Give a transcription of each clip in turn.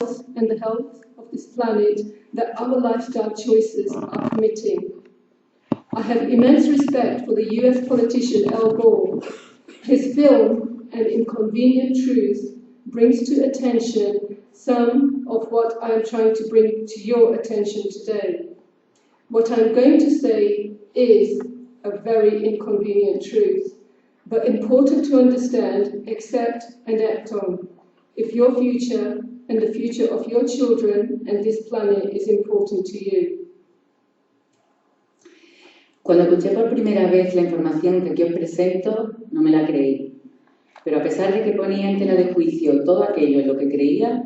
and the health of this planet that our lifestyle choices are committing. I have immense respect for the US politician Al Gore. His film, An Inconvenient Truth, brings to attention some of what I am trying to bring to your attention today. What I'm going to say is a very inconvenient truth, but important to understand, accept, and act on, if your future and the future of your children and this planet is important to you. Cuando escuché por primera vez la información que aquí os presento, no me la creí. Pero a pesar de que ponía en tela de juicio todo aquello en lo que creía,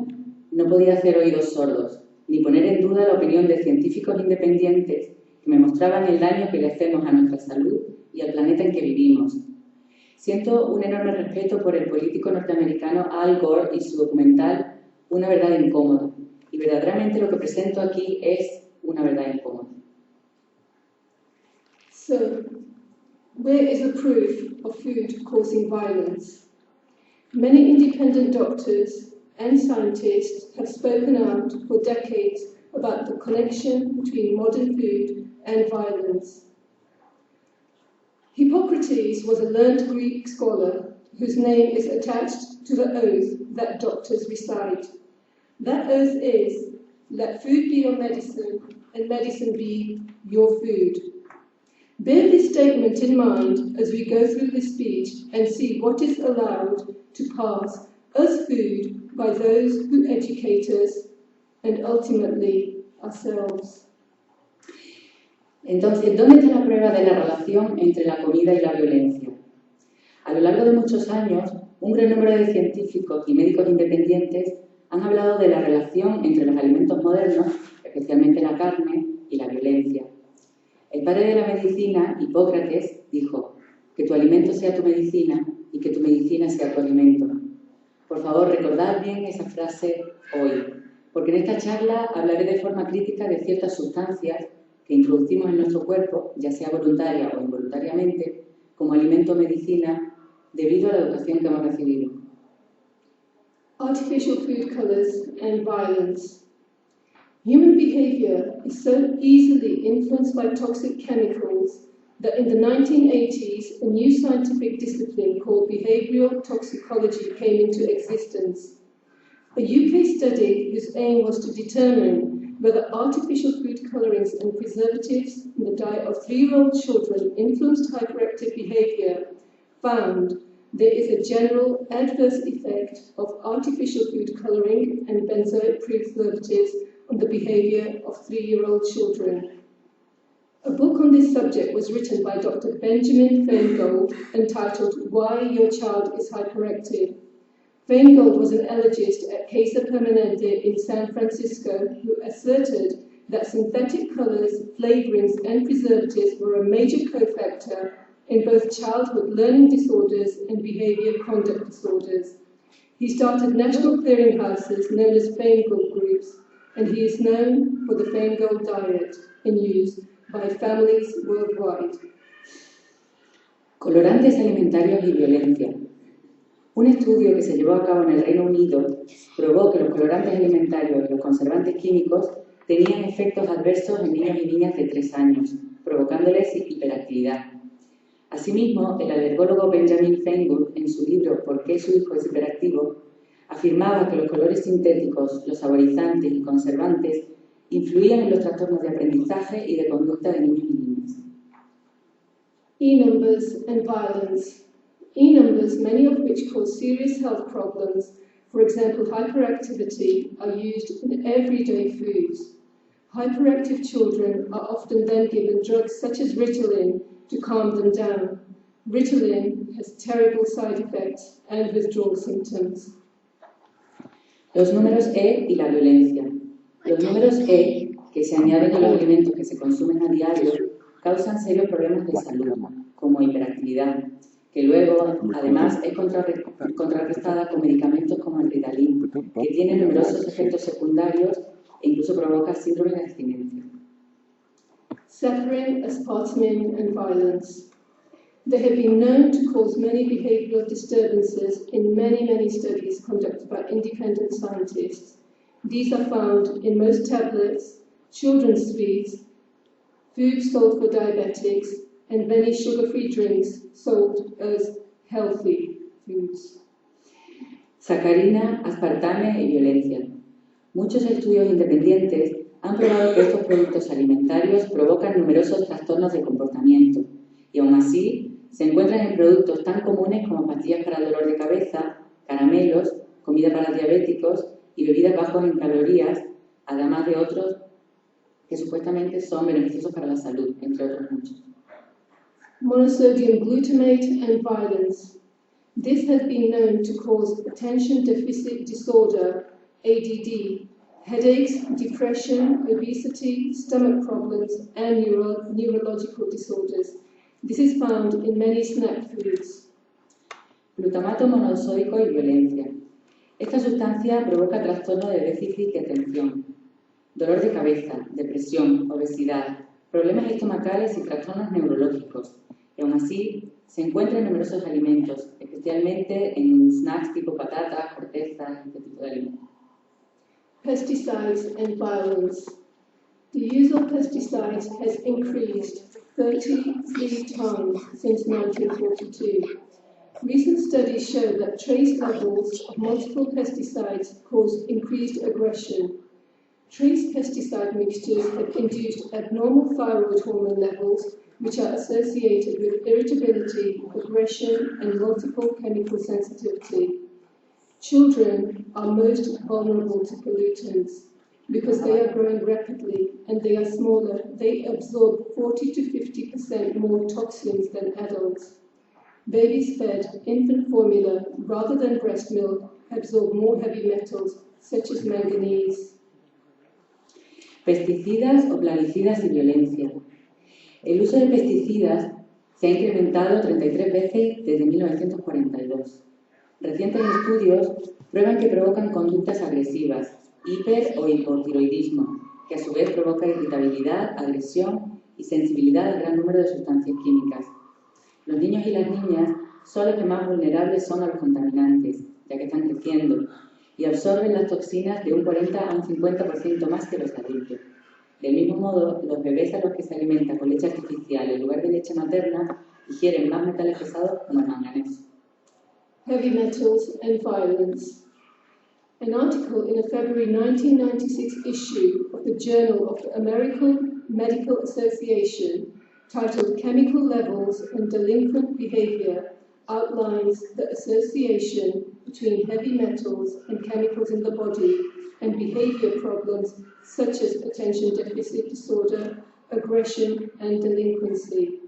no podía hacer oídos sordos, ni poner en duda la opinión de científicos independientes que me mostraban el daño que le hacemos a nuestra salud y al planeta en que vivimos. Siento un enorme respeto por el político norteamericano Al Gore y su documental Una verdad incómoda, y verdaderamente lo que presento aquí es una verdad incómoda. So, where is the proof of food causing violence? Many independent doctors and scientists have spoken out for decades about the connection between modern food and violence. Hippocrates was a learned Greek scholar whose name is attached to the oath that doctors recite. That oath is, let food be your medicine and medicine be your food. Bear this statement in mind as we go through this speech and see what is allowed to pass as food by those who educate us and ultimately ourselves. Entonces, ¿dónde está la prueba de la relación entre la comida y la violencia? A lo largo de muchos años, un gran número de científicos y médicos independientes han hablado de la relación entre los alimentos modernos, especialmente la carne, y la violencia. El padre de la medicina, Hipócrates, dijo: que tu alimento sea tu medicina y que tu medicina sea tu alimento. Por favor, recordad bien esa frase hoy, porque en esta charla hablaré de forma crítica de ciertas sustancias que introducimos en nuestro cuerpo, ya sea voluntaria o involuntariamente, como alimento o medicina, debido a la educación que hemos recibido. Artificial food colours and violence. Human behaviour is so easily influenced by toxic chemicals that in the 1980s, a new scientific discipline called behavioural toxicology came into existence. A UK study whose aim was to determine whether artificial food colorings and preservatives in the diet of 3-year-old children influenced hyperactive behaviour found there is a general adverse effect of artificial food coloring and benzoic preservatives on the behaviour of 3-year-old children. A book on this subject was written by Dr. Benjamin Feingold entitled Why Your Child is Hyperactive. Feingold was an allergist at Casa Permanente in San Francisco who asserted that synthetic colours, flavourings and preservatives were a major cofactor in both childhood learning disorders and behaviour conduct disorders. He started national clearinghouses known as Feingold groups, and he is known for the Feingold diet in use by families worldwide. Colorantes alimentarios y violencia. Un estudio que se llevó a cabo en el Reino Unido probó que los colorantes alimentarios y los conservantes químicos tenían efectos adversos en niños y niñas de 3 años, provocándoles hiperactividad. Asimismo, el alergólogo Benjamin Feingold, en su libro ¿Por qué su hijo es hiperactivo?, afirmaba que los colores sintéticos, los saborizantes y conservantes influían en los trastornos de aprendizaje y de conducta de niños y niñas. E-numbers and violence. E-numbers, many of which cause serious health problems, for example hyperactivity, are used in everyday foods. Hyperactive children are often then given drugs such as Ritalin to calm them down. Ritalin has terrible side effects and withdrawal symptoms. Los números E y la violencia. Los números E, que se añaden a los alimentos que se consumen a diario, causan serios problemas de salud, como hiperactividad, que luego, además, es contrarrestada con medicamentos como el Ritalin, que tiene numerosos efectos secundarios e incluso provoca síndrome de abstinencia. Saccharin, aspartame and violence. They have been known to cause many behavioural disturbances in many studies conducted by independent scientists. These are found in most tablets, children's sweets, food sold for diabetics, and many sugar-free drinks sold as healthy foods. Sacarina, aspartame y violencia. Muchos estudios independientes han probado que estos productos alimentarios provocan numerosos trastornos de comportamiento y aún así se encuentran en productos tan comunes como pastillas para el dolor de cabeza, caramelos, comida para diabéticos y bebidas bajos en calorías, además de otros que supuestamente son beneficiosos para la salud, entre otros muchos. Monosodium glutamate and violence. This has been known to cause attention deficit disorder, ADD, headaches, depression, obesity, stomach problems, and neurological disorders. This is found in many snack foods. Glutamato monosódico y violencia. Esta sustancia provoca trastorno de déficit de atención, dolor de cabeza, depresión, obesidad, problemas estomacales y trastornos neurológicos, y aún así se encuentra en numerosos alimentos, especialmente en snacks tipo patatas, cortezas, este tipo de alimentos. Pesticides and violence. The use of pesticides has increased 33 times since 1942. Recent studies show that trace levels of multiple pesticides cause increased aggression. Trace pesticide mixtures have induced abnormal thyroid hormone levels, which are associated with irritability, aggression, and multiple chemical sensitivity. Children are most vulnerable to pollutants because they are growing rapidly and they are smaller. They absorb 40 to 50% more toxins than adults. Babies fed infant formula rather than breast milk absorb more heavy metals such as manganese. Pesticidas o plaguicidas y violencia. El uso de pesticidas se ha incrementado 33 veces desde 1942. Recientes estudios prueban que provocan conductas agresivas, hiper o hipotiroidismo, que a su vez provoca irritabilidad, agresión y sensibilidad al gran número de sustancias químicas. Los niños y las niñas son los que más vulnerables son a los contaminantes, ya que están creciendo, y absorben las toxinas de un 40 a un 50% más que los adultos. Del mismo modo, los bebés a los que se alimenta con leche artificial en lugar de leche materna ingieren más metales pesados como el manganeso. Heavy metals and violence. An article in a February 1996 issue of the Journal of the American Medical Association titled Chemical Levels and Delinquent Behavior outlines the association between heavy metals and chemicals in the body and behavior problems such as attention deficit disorder, aggression, and delinquency.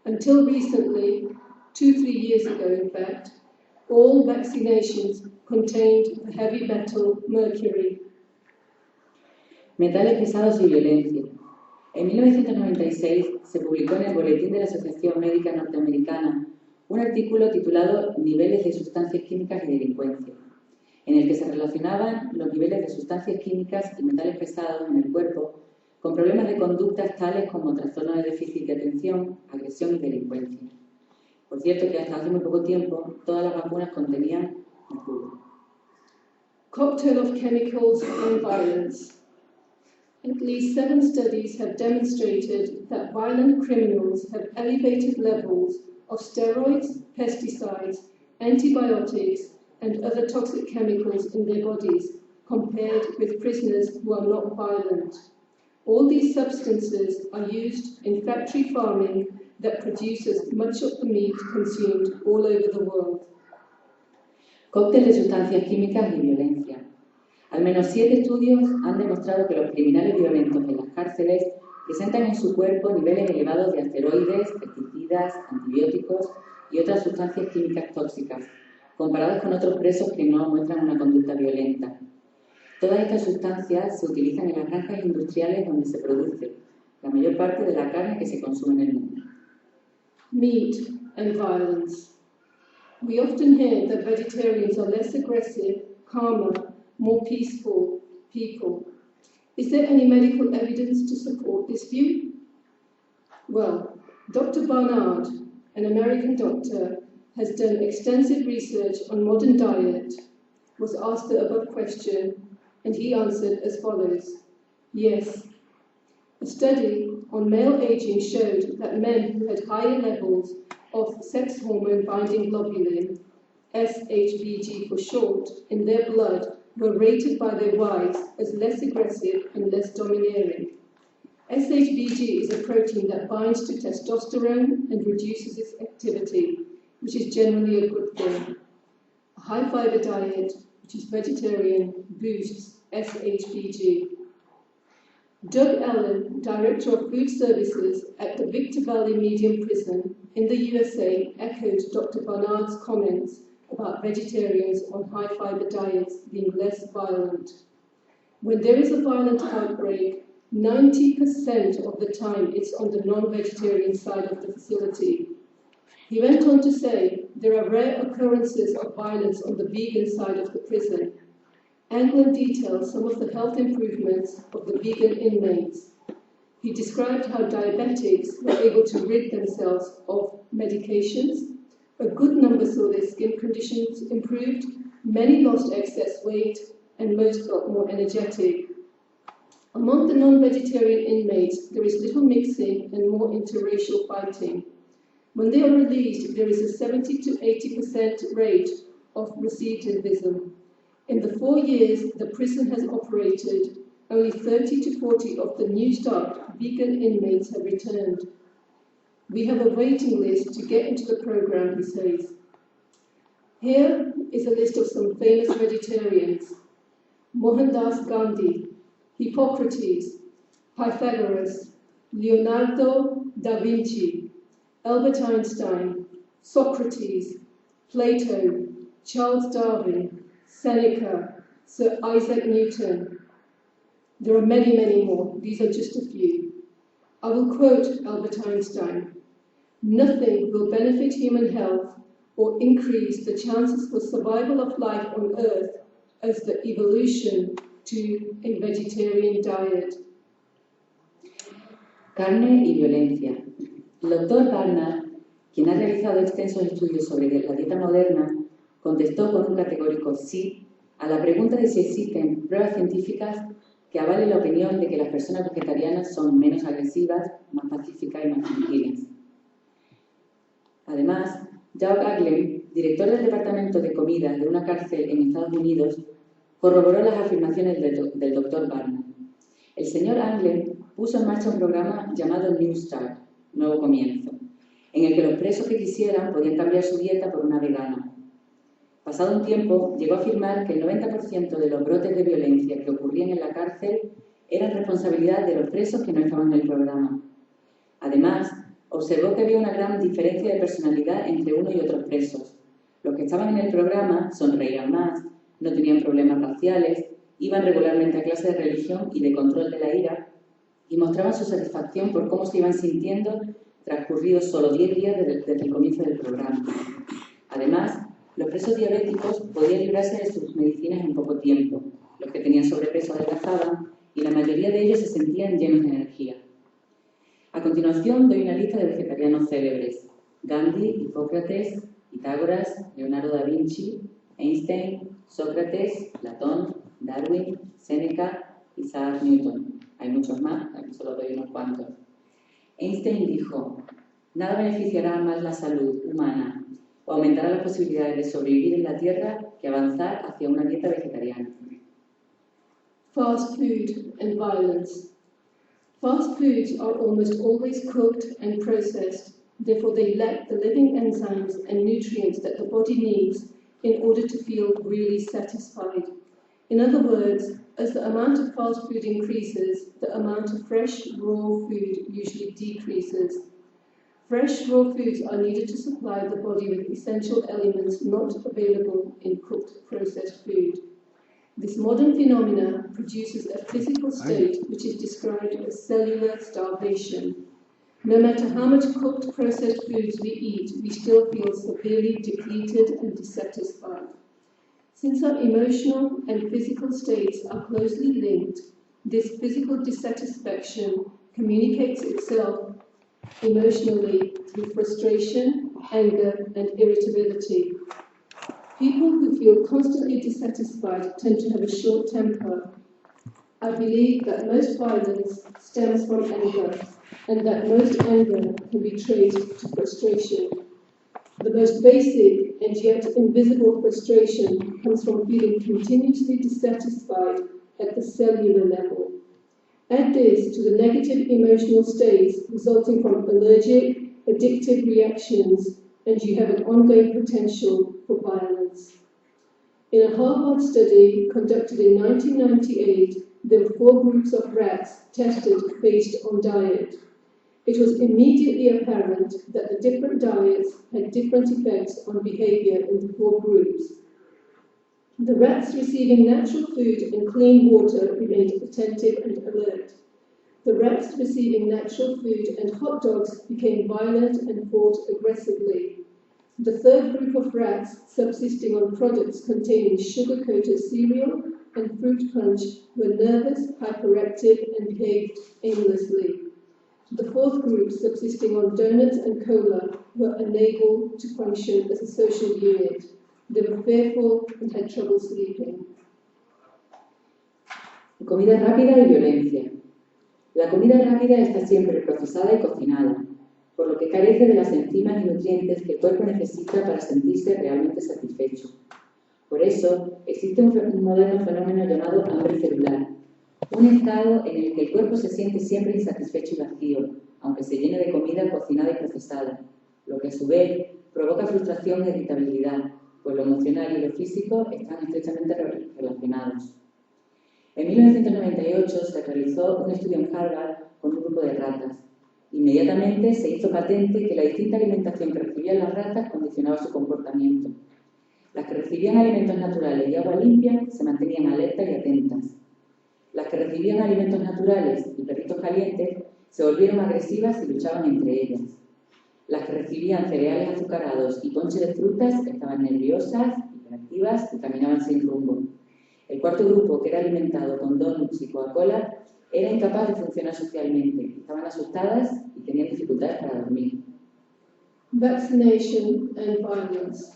Until recently, 2-3 years ago in fact, all vaccinations contained the heavy metal mercury. Metales pesados y violencia. En 1996 se publicó en el Boletín de la Asociación Médica Norteamericana un artículo titulado Niveles de sustancias químicas y delincuencia, en el que se relacionaban los niveles de sustancias químicas y metales pesados en el cuerpo con problemas de conductas tales como trastorno de déficit de atención, agresión y delincuencia. Por cierto que hasta hace muy poco tiempo todas las vacunas contenían mercurio. Cocktail of chemicals and violence. At least 7 studies have demonstrated that violent criminals have elevated levels of steroids, pesticides, antibiotics, and other toxic chemicals in their bodies compared with prisoners who are not violent. All these substances are used in factory farming that produces much of the meat consumed all over the world. Cóctel de sustancias químicas y violencia. Al menos 7 estudios han demostrado que los criminales violentos en las cárceles presentan en su cuerpo niveles elevados de asteroides, pesticidas, antibióticos y otras sustancias químicas tóxicas, comparados con otros presos que no muestran una conducta violenta. Todas estas sustancias se utilizan en las granjas industriales donde se produce la mayor parte de la carne que se consume en el mundo. Meat and violence. We often hear that vegetarians are less aggressive, calmer, more peaceful people. Is there any medical evidence to support this view? Well, Dr. Barnard, an American doctor, has done extensive research on modern diet, was asked the above question, And he answered as follows: yes. A study on male aging showed that men who had higher levels of sex hormone binding globulin, SHBG for short, in their blood were rated by their wives as less aggressive and less domineering. SHBG is a protein that binds to testosterone and reduces its activity, which is generally a good thing. A high-fiber diet, which is vegetarian, boosts SHBG. Doug Allen, Director of Food Services at the Victor Valley Medium Prison in the USA, echoed Dr. Barnard's comments about vegetarians on high-fiber diets being less violent. When there is a violent outbreak, 90% of the time it's on the non-vegetarian side of the facility. He went on to say there are rare occurrences of violence on the vegan side of the prison. Anglin detailed some of the health improvements of the vegan inmates. He described how diabetics were able to rid themselves of medications. A good number saw their skin conditions improved, many lost excess weight, and most felt more energetic. Among the non-vegetarian inmates, there is little mixing and more interracial fighting. When they are released, there is a 70 to 80% rate of recidivism. In the 4 years the prison has operated, only 30 to 40 of the new staffed vegan inmates have returned. We have a waiting list to get into the program, he says. Here is a list of some famous vegetarians: Mohandas Gandhi, Hippocrates, Pythagoras, Leonardo da Vinci, Albert Einstein, Socrates, Plato, Charles Darwin, Seneca, Sir Isaac Newton. There are many, many more. These are just a few. I will quote Albert Einstein: "Nothing will benefit human health or increase the chances for survival of life on Earth as the evolution to a vegetarian diet." Carne y violencia. El doctor Barnard, quien ha realizado extensos estudios sobre la dieta moderna, contestó con un categórico sí a la pregunta de si existen pruebas científicas que avalen la opinión de que las personas vegetarianas son menos agresivas, más pacíficas y más tranquilas. Además, Doug Allen, director del Departamento de Comida de una cárcel en Estados Unidos, corroboró las afirmaciones del doctor Barnard. El señor Allen puso en marcha un programa llamado New Start, Nuevo Comienzo, en el que los presos que quisieran podían cambiar su dieta por una vegana. Pasado un tiempo, llegó a afirmar que el 90% de los brotes de violencia que ocurrían en la cárcel eran responsabilidad de los presos que no estaban en el programa. Además, observó que había una gran diferencia de personalidad entre uno y otros presos. Los que estaban en el programa sonreían más, no tenían problemas raciales, iban regularmente a clases de religión y de control de la ira y mostraban su satisfacción por cómo se iban sintiendo transcurridos solo 10 días desde el comienzo del programa. Además, los presos diabéticos podían librarse de sus medicinas en poco tiempo. Los que tenían sobrepeso adelgazaban y la mayoría de ellos se sentían llenos de energía. A continuación doy una lista de vegetarianos célebres: Gandhi, Hipócrates, Pitágoras, Leonardo da Vinci, Einstein, Sócrates, Platón, Darwin, Seneca, Isaac Newton. Hay muchos más, aquí solo doy unos cuantos. Einstein dijo: "Nada beneficiará más la salud humana o aumentará las posibilidades de sobrevivir en la Tierra que avanzar hacia una dieta vegetariana." Fast food and violence. Fast foods are almost always cooked and processed, therefore they lack the living enzymes and nutrients that the body needs in order to feel really satisfied. In other words, as the amount of fast food increases, the amount of fresh, raw food usually decreases. Fresh, raw foods are needed to supply the body with essential elements not available in cooked, processed food. This modern phenomena produces a physical state which is described as cellular starvation. No matter how much cooked, processed foods we eat, we still feel severely depleted and dissatisfied. Since our emotional and physical states are closely linked, this physical dissatisfaction communicates itself emotionally through frustration, anger, and irritability. People who feel constantly dissatisfied tend to have a short temper. I believe that most violence stems from anger, and that most anger can be traced to frustration. The most basic and yet invisible frustration comes from feeling continuously dissatisfied at the cellular level. Add this to the negative emotional states resulting from allergic, addictive reactions, and you have an ongoing potential for violence. In a Harvard study conducted in 1998, there were 4 groups of rats tested based on diet. It was immediately apparent that the different diets had different effects on behavior in the 4 groups. The rats receiving natural food and clean water remained attentive and alert. The rats receiving natural food and hot dogs became violent and fought aggressively. The 3rd group of rats, subsisting on products containing sugar-coated cereal and fruit punch, were nervous, hyperactive, and behaved aimlessly. The 4th group, subsisting on donuts and cola, were unable to function as a social unit. They were fearful and had trouble sleeping. Comida rápida y violencia. La comida rápida está siempre procesada y cocinada, por lo que carece de las enzimas y nutrientes que el cuerpo necesita para sentirse realmente satisfecho. Por eso, existe un moderno fenómeno llamado hambre celular, un estado en el que el cuerpo se siente siempre insatisfecho y vacío, aunque se llene de comida cocinada y procesada, lo que a su vez provoca frustración e irritabilidad, pues lo emocional y lo físico están estrechamente relacionados. En 1998 se realizó un estudio en Harvard con un grupo de ratas. Inmediatamente se hizo patente que la distinta alimentación que recibían las ratas condicionaba su comportamiento. Las que recibían alimentos naturales y agua limpia se mantenían alertas y atentas. Las que recibían alimentos naturales y perritos calientes se volvieron agresivas y luchaban entre ellas. Las que recibían cereales azucarados y ponche de frutas estaban nerviosas, hiperactivas y caminaban sin rumbo. El 4º grupo, que era alimentado con donuts y Coca-Cola, era incapaz de funcionar socialmente, estaban asustadas y tenían dificultades para dormir. Vaccination and violence.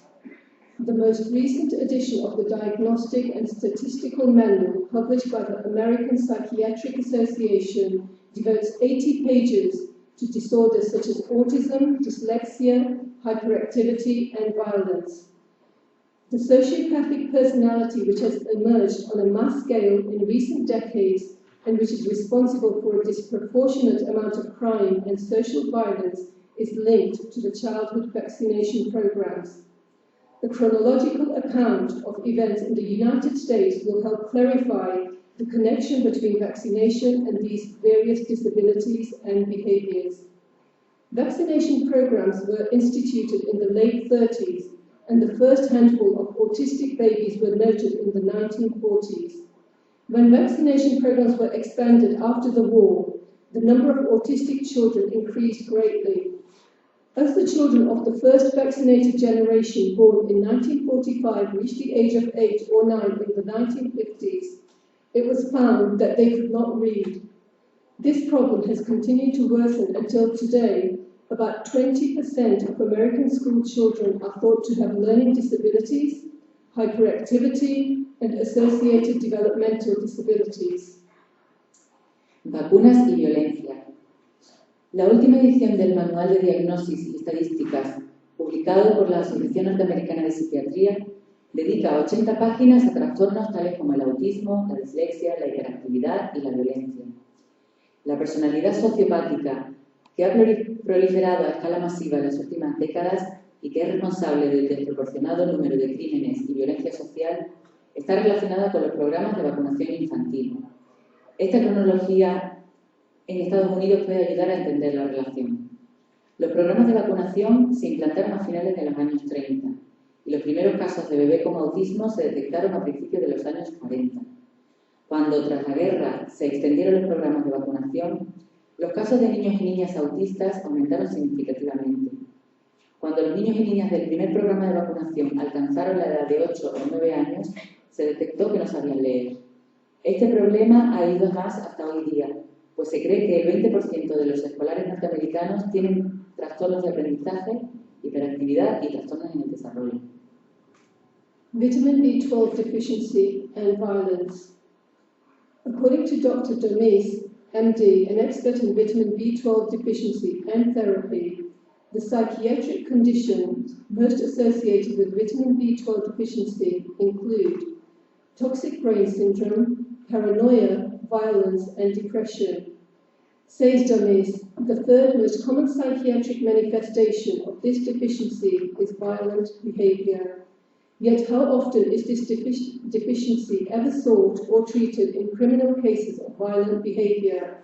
The most recent edition of the Diagnostic and Statistical Manual, published by the American Psychiatric Association, devotes 80 pages to disorders such as autism, dyslexia, hyperactivity, and violence. The sociopathic personality which has emerged on a mass scale in recent decades and which is responsible for a disproportionate amount of crime and social violence is linked to the childhood vaccination programs. The chronological account of events in the United States will help clarify the connection between vaccination and these various disabilities and behaviors. Vaccination programs were instituted in the late 30s, and the first handful of autistic babies were noted in the 1940s. When vaccination programs were expanded after the war, the number of autistic children increased greatly. As the children of the first vaccinated generation born in 1945 reached the age of 8 or 9 in the 1950s, it was found that they could not read. This problem has continued to worsen until today. About 20% of American school children are thought to have learning disabilities, hyperactivity, and associated developmental disabilities. Vacunas y violencia. La última edición del Manual de Diagnosis y Estadísticas, publicado por la Asociación Norteamericana de Psiquiatría, dedica 80 páginas a trastornos tales como el autismo, la dislexia, la hiperactividad y la violencia. La personalidad sociopática, que ha proliferado a escala masiva en las últimas décadas y que es responsable del desproporcionado número de crímenes y violencia social, está relacionada con los programas de vacunación infantil. Esta cronología en Estados Unidos puede ayudar a entender la relación. Los programas de vacunación se implantaron a finales de los años 30 y los primeros casos de bebé con autismo se detectaron a principios de los años 40. Cuando, tras la guerra, se extendieron los programas de vacunación, los casos de niños y niñas autistas aumentaron significativamente. Cuando los niños y niñas del primer programa de vacunación alcanzaron la edad de 8 o 9 años, se detectó que no sabían leer. Este problema ha ido más hasta hoy día, pues se cree que el 20% de los escolares norteamericanos tienen trastornos de aprendizaje, hiperactividad y trastornos en el desarrollo. Vitamin B12 deficiency and violence. According to Dr. Daniels, MD, an expert in vitamin B12 deficiency and therapy, the psychiatric conditions most associated with vitamin B12 deficiency include toxic brain syndrome, paranoia, violence, and depression. Says Daniels, the third most common psychiatric manifestation of this deficiency is violent behavior. Yet how often is this deficiency ever sought or treated in criminal cases of violent behavior?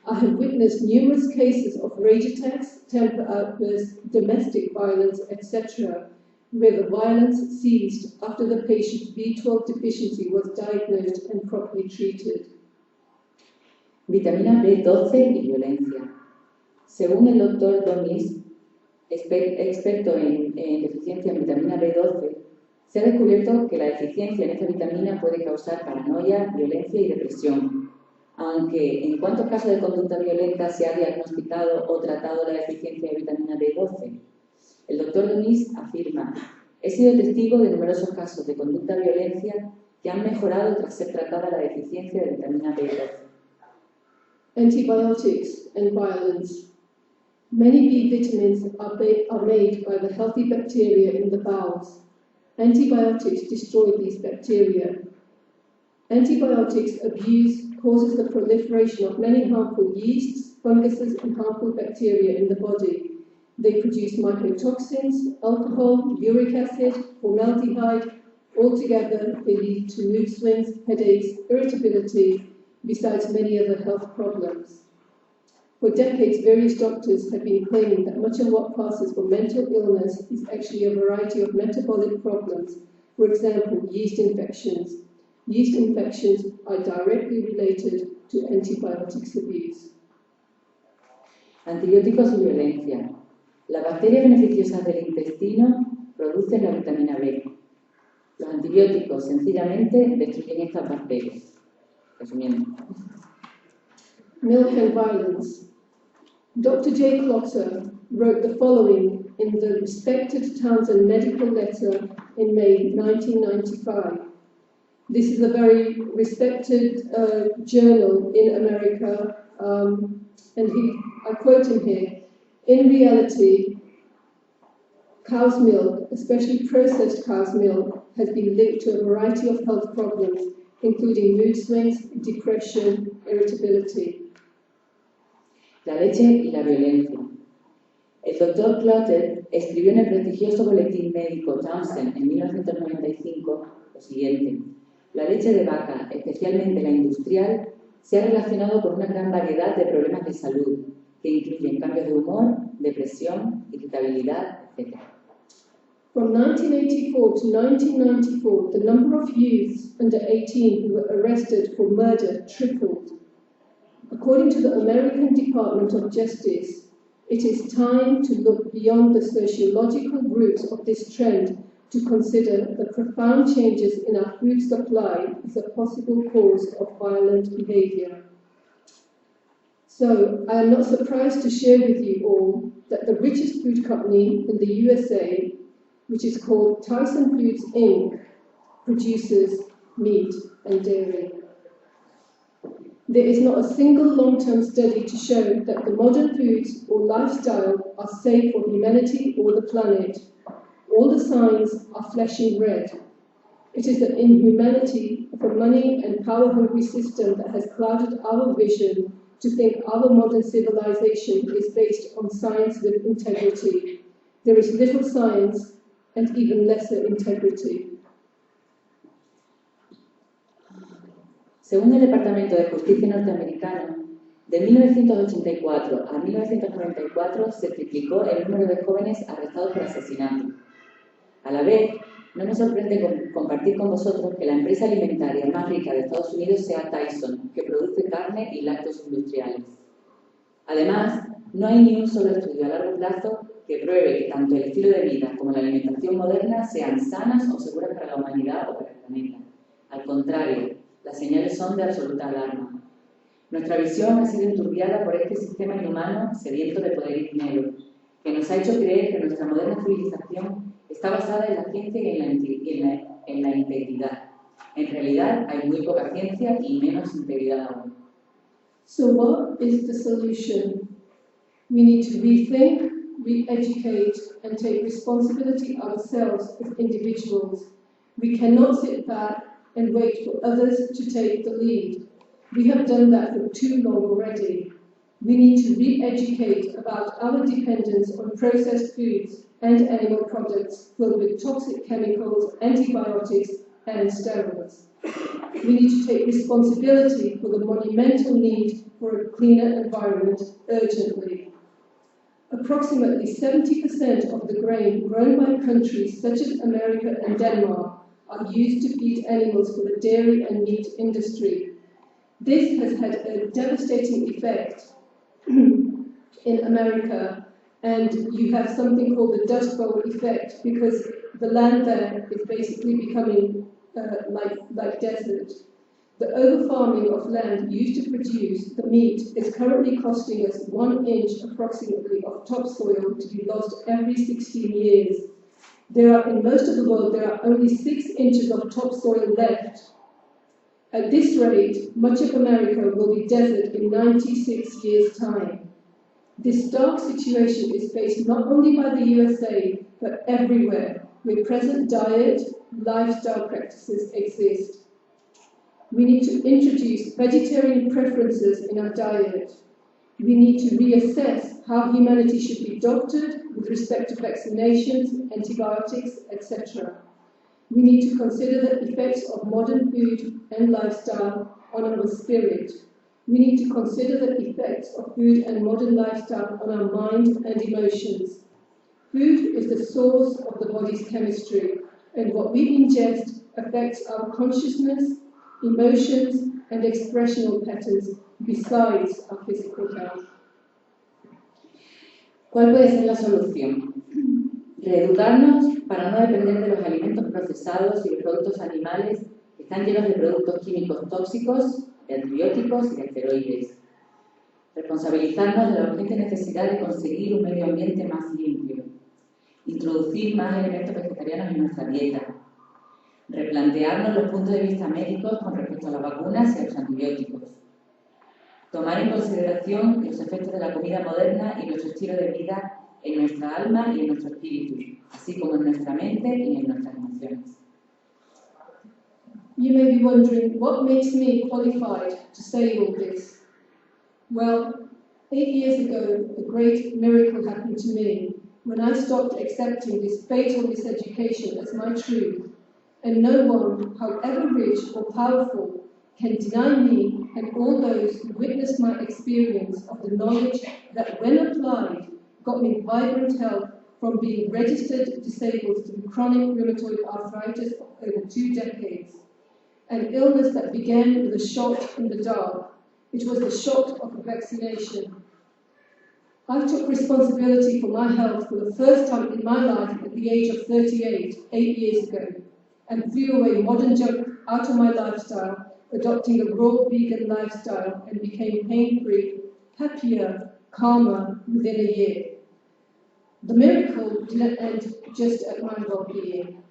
I have witnessed numerous cases of rage attacks, temper outbursts, domestic violence, etc., where the violence ceased after the patient's B12 deficiency was diagnosed and properly treated. Vitamina B12 y violencia. Según el Dr. Daniels, experto en deficiencia en vitamina B12, se ha descubierto que la deficiencia en esta vitamina puede causar paranoia, violencia y depresión, aunque en cuántos casos de conducta violenta se ha diagnosticado o tratado la deficiencia de vitamina B12. El Dr. Daniels afirma: he sido testigo de numerosos casos de conducta violencia que han mejorado tras ser tratada la deficiencia de vitamina B12. Antibiotics and violence. Many B vitamins are made by the healthy bacteria in the bowels. Antibiotics destroy these bacteria. Antibiotics abuse causes the proliferation of many harmful yeasts, funguses, and harmful bacteria in the body. They produce mycotoxins, alcohol, uric acid, formaldehyde. Altogether, they lead to mood swings, headaches, irritability, besides many other health problems. For decades, various doctors have been claiming that much of what passes for mental illness is actually a variety of metabolic problems, for example, yeast infections. Yeast infections are directly related to antibiotics abuse. Antibióticos y violencia. Las bacterias beneficiosas del intestino producen la vitamina B. Los antibióticos sencillamente destruyen estas bacterias. Resumiendo. Milk and violence. Dr. J. Clotter wrote the following in the Respected Townsend Medical Letter in May 1995. This is a very respected journal in America, and I quote him here: in reality, cow's milk, especially processed cow's milk, has been linked to a variety of health problems, including mood swings, depression, irritability. La leche y la violencia. El Dr. Clotter escribió en el prestigioso boletín médico Townsend en 1995 lo siguiente: la leche de vaca, especialmente la industrial, se ha relacionado con una gran variedad de problemas de salud, que incluyen cambios de humor, depresión, irritabilidad, etc. From 1984 to 1994, the number of youths under 18 who were arrested for murder tripled. According to the American Department of Justice, it is time to look beyond the sociological roots of this trend to consider the profound changes in our food supply as a possible cause of violent behavior. So, I am not surprised to share with you all that the richest food company in the USA, which is called Tyson Foods Inc., produces meat and dairy. There is not a single long-term study to show that the modern foods or lifestyle are safe for humanity or the planet. All the signs are flashing red. It is the inhumanity of a money and power-hungry system that has clouded our vision to think our modern civilization is based on science with integrity. There is little science and even lesser integrity. Según el Departamento de Justicia norteamericano, de 1984 a 1994 se triplicó el número de jóvenes arrestados por asesinato. A la vez, no me sorprende compartir con vosotros que la empresa alimentaria más rica de Estados Unidos sea Tyson, que produce carne y lácteos industriales. Además, no hay ni un solo estudio a largo plazo que pruebe que tanto el estilo de vida como la alimentación moderna sean sanas o seguras para la humanidad o para el planeta. Al contrario, las señales son de absoluta alarma. Nuestra visión ha sido enturbiada por este sistema inhumano sediento de poder y dinero, que nos ha hecho creer que nuestra moderna civilización está basada en la ciencia y en en la integridad. En realidad hay muy poca ciencia y menos integridad aún. So what is the solution? We need to rethink, re-educate and take responsibility ourselves as individuals. We cannot sit back and wait for others to take the lead. We have done that for too long already. We need to re-educate about our dependence on processed foods and animal products filled with toxic chemicals, antibiotics and steroids. We need to take responsibility for the monumental need for a cleaner environment urgently. Approximately 70% of the grain grown by countries such as America and Denmark are used to feed animals for the dairy and meat industry. This has had a devastating effect in America, and you have something called the Dust Bowl effect because the land there is basically becoming like desert. The over-farming of land used to produce the meat is currently costing us 1 inch approximately of topsoil to be lost every 16 years. In most of the world, there are only 6 inches of topsoil left. At this rate, much of America will be desert in 96 years' time. This dark situation is faced not only by the USA, but everywhere, where present diet, lifestyle practices exist. We need to introduce vegetarian preferences in our diet. We need to reassess how humanity should be doctored with respect to vaccinations, antibiotics, etc. We need to consider the effects of modern food and lifestyle on our spirit. We need to consider the effects of food and modern lifestyle on our mind and emotions. Food is the source of the body's chemistry, and what we ingest affects our consciousness, emotions, and expressional patterns besides our physical health. ¿Cuál puede ser la solución? Reeducarnos para no depender de los alimentos procesados y de productos animales que están llenos de productos químicos tóxicos, de antibióticos y de esteroides. Responsabilizarnos de la urgente necesidad de conseguir un medio ambiente más limpio. Introducir más elementos vegetarianos en nuestra dieta. Replantearnos los puntos de vista médicos con respecto a las vacunas y a los antibióticos. Tomar en consideración los efectos de la comida moderna y nuestro estilo de vida en nuestra alma y en nuestro espíritu, así como en nuestra mente y en nuestras emociones. You may be wondering, what makes me qualified to say all this? Well, 8 years ago, a great miracle happened to me when I stopped accepting this fatal miseducation as my truth, and no one, however rich or powerful, can deny me and all those who witnessed my experience of the knowledge that, when applied, got me vibrant health from being registered disabled through chronic rheumatoid arthritis for over 2 decades. An illness that began with a shot in the dark. It was the shot of a vaccination. I took responsibility for my health for the first time in my life at the age of 38, 8 years ago, and threw away modern junk out of my lifestyle, adopting a raw vegan lifestyle, and became pain-free, happier, calmer within a year. The miracle didn't end just at my well-being.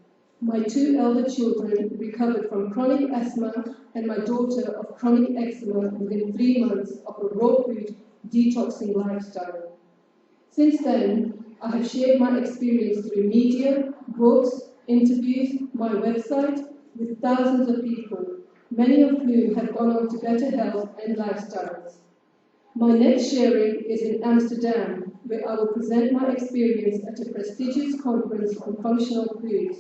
My 2 elder children recovered from chronic asthma and my daughter of chronic eczema within 3 months of a raw food detoxing lifestyle. Since then, I have shared my experience through media, books, interviews, my website with thousands of people, many of whom have gone on to better health and lifestyles. My next sharing is in Amsterdam, where I will present my experience at a prestigious conference on functional foods.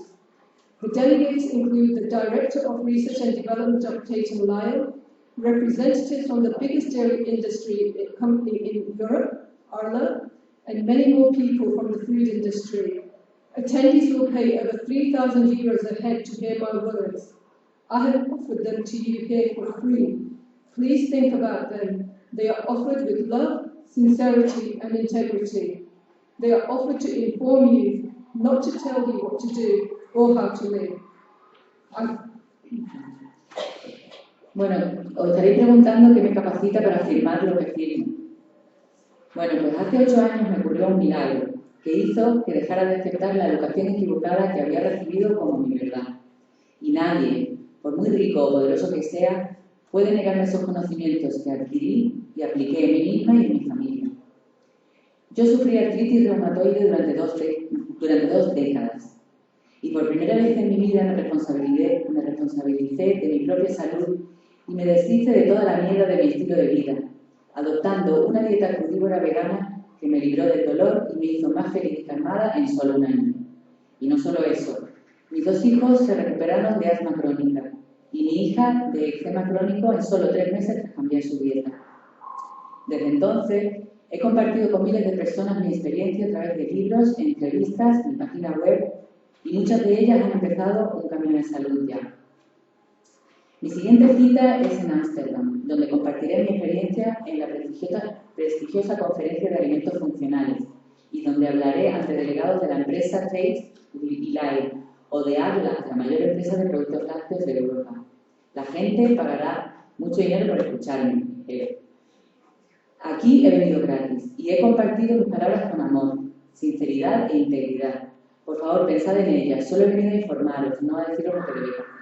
The delegates include the Director of Research and Development, Dr. Tatum Lyle, representatives from the biggest dairy industry company in Europe, Arla, and many more people from the food industry. Attendees will pay over €3,000 a head to hear my words. I have offered them to you here for free. Please think about them. They are offered with love, sincerity, and integrity. They are offered to inform you, not to tell you what to do or how to live. Bueno, os estaréis preguntando qué me capacita para afirmar lo que afirmo. Bueno, pues hace 8 años me ocurrió un milagro que hizo que dejara de aceptar la educación equivocada que había recibido como mi verdad. Y nadie, por muy rico o poderoso que sea, puede negarme esos conocimientos que adquirí y apliqué en mí misma y en mi familia. Yo sufrí artritis reumatoide durante dos décadas y por primera vez en mi vida me responsabilicé de mi propia salud y me deshice de toda la mierda de mi estilo de vida, adoptando una dieta crudívora vegana que me libró del dolor y me hizo más feliz y calmada en solo un año. Y no solo eso, mis 2 hijos se recuperaron de asma crónica y mi hija de eczema crónico en solo 3 meses tras cambiar su dieta. Desde entonces, he compartido con miles de personas mi experiencia a través de libros, entrevistas, mi página web, y muchas de ellas han empezado un camino de salud ya. Mi siguiente cita es en Ámsterdam, donde compartiré mi experiencia en la prestigiosa conferencia de alimentos funcionales y donde hablaré ante delegados de la empresa Taste y Live o de Agla, la mayor empresa de productos lácteos de Europa. La gente pagará mucho dinero por escucharme. Aquí he venido gratis y he compartido mis palabras con amor, sinceridad e integridad. Por favor, pensad en ellas. Solo he venido a informaros, no a deciros lo que debéis hacer.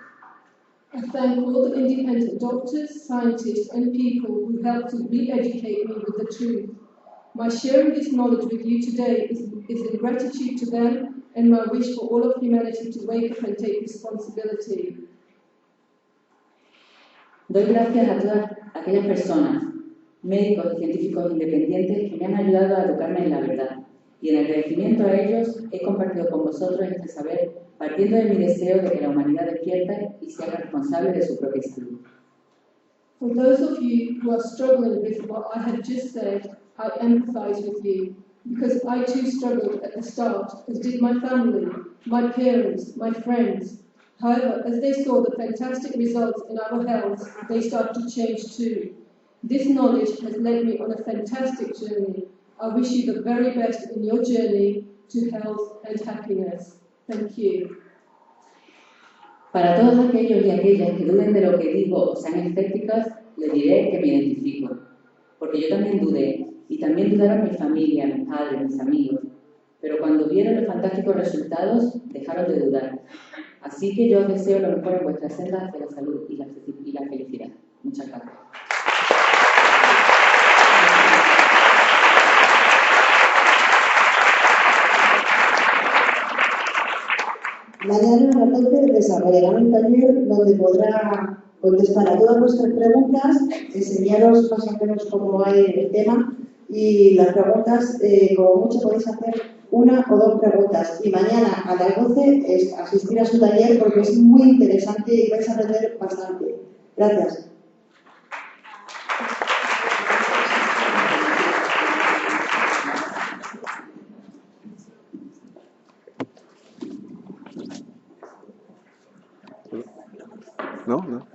I thank all the independent doctors, scientists, and people who helped to re-educate me with the truth. My sharing this knowledge with you today is in gratitude to them and my wish for all of humanity to wake up and take responsibility. Doy gracias a todas aquellas personas, médicos y científicos independientes que me han ayudado a educarme en la verdad. Y en agradecimiento a ellos he compartido con vosotros este saber, partiendo de mi deseo de que la humanidad despierte y sea responsable de su propia salud. For those of you who are struggling with what I had just said, I empathize with you, because I too struggled at the start, as did my family, my parents, my friends. However, as they saw the fantastic results in our health, they started to change too. This knowledge has led me on a fantastic journey. I wish you the very best in your journey to health and happiness. Thank you. Para todos aquellos y aquellas que duden de lo que digo o sean escépticas, les diré que me identifico, porque yo también dudé, y también dudaron mi familia, mis padres, mis amigos, pero cuando vieron los fantásticos resultados, dejaron de dudar. Así que yo os deseo lo mejor en vuestras sendas de la salud y la felicidad. Muchas gracias. Mañana a las 12 desarrollarán un taller donde podrá contestar a todas vuestras preguntas, enseñaros más o menos cómo va el tema y las preguntas, como mucho podéis hacer 1 o 2 preguntas. Y mañana a las 12 es asistir a su taller porque es muy interesante y vais a aprender bastante. Gracias. No.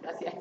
Gracias.